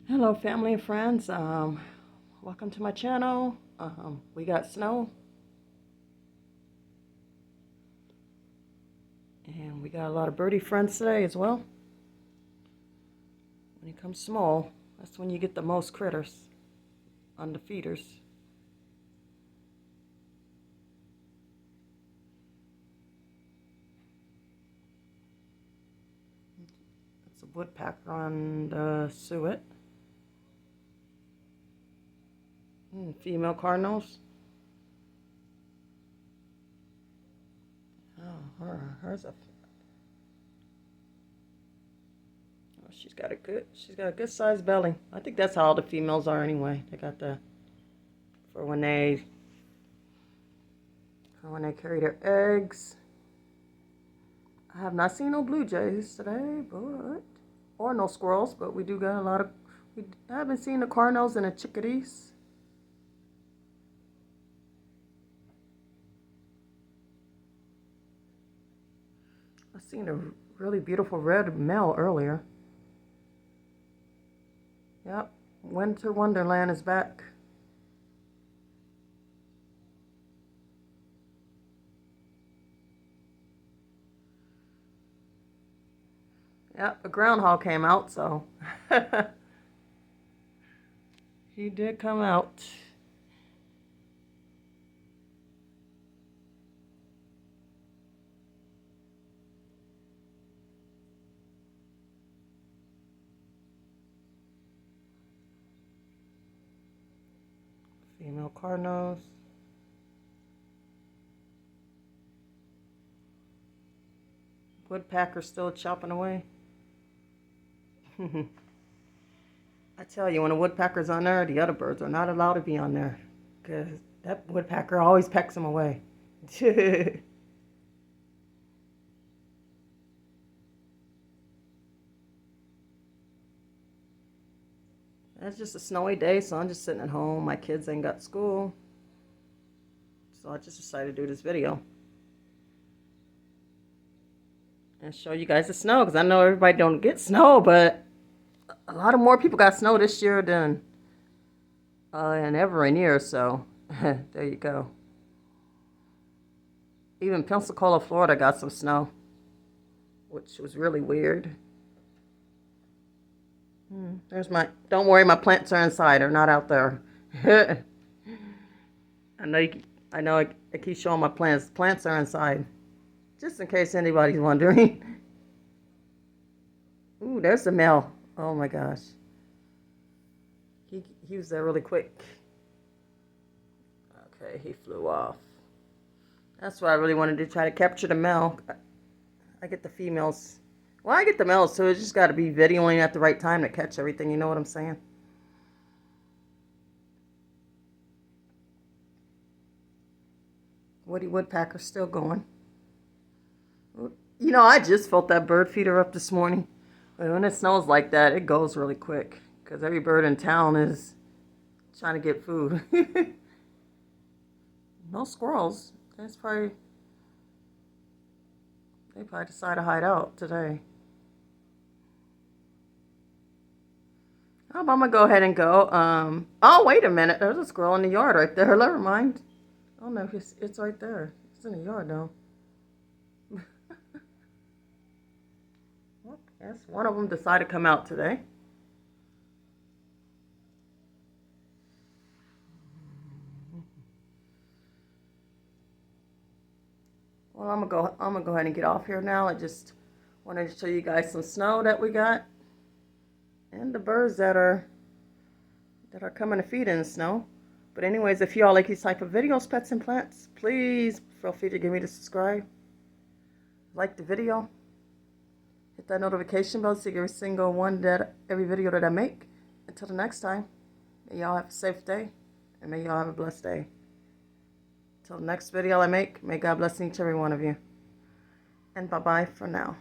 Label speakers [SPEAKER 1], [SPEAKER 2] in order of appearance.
[SPEAKER 1] Hello, family and friends. Welcome to my channel. We got snow, and we got a lot of birdie friends today as well. When it comes small, that's when you get the most critters on the feeders. It's a woodpecker on the suet. Female cardinals. Oh, hers a. Oh, she's got a good sized belly. I think that's how all the females are anyway. They got the for when they carry their eggs. I have not seen no blue jays today, or no squirrels, but we do got a lot of. We haven't seen the cardinals and the chickadees. I seen a really beautiful red male earlier. Yep, Winter Wonderland is back. Yep, a groundhog came out, so he did come out. Female cardinals. Woodpecker still chopping away. I tell you, when a woodpecker's on there, the other birds are not allowed to be on there because that woodpecker always pecks them away. It's just a snowy day, so I'm just sitting at home. My kids ain't got school, so I just decided to do this video and show you guys the snow because I know everybody don't get snow, but a lot of more people got snow this year than in ever in years. So there you go. Even Pensacola, Florida got some snow, which was really weird. There's my. Don't worry, my plants are inside. They're not out there. I know. I know. I keep showing my plants. Plants are inside, just in case anybody's wondering. Ooh, there's the male. Oh my gosh. He was there really quick. Okay, he flew off. That's why I really wanted to try to capture the male. I get the females. Well, I get the males too. It's just got to be videoing at the right time to catch everything. You know what I'm saying? Woody Woodpecker's still going. You know, I just felt that bird feeder up this morning. But when it snows like that, it goes really quick because every bird in town is trying to get food. No squirrels. They probably decided to hide out today. I'm gonna go ahead and go. Oh, wait a minute. There's a squirrel in the yard right there. Never mind. Oh no, it's right there. It's in the yard though. Yes, one of them decided to come out today. Well, I'm gonna go ahead and get off here now. I just wanted to show you guys some snow that we got, and the birds that are coming to feed in the snow. But anyways, if y'all like these type of videos, pets and plants, please feel free to give me to subscribe, like the video, hit that notification bell to see every video that I make. Until the next time, may y'all have a safe day, and may y'all have a blessed day. Till the next video I make, may God bless each and every one of you. And bye-bye for now.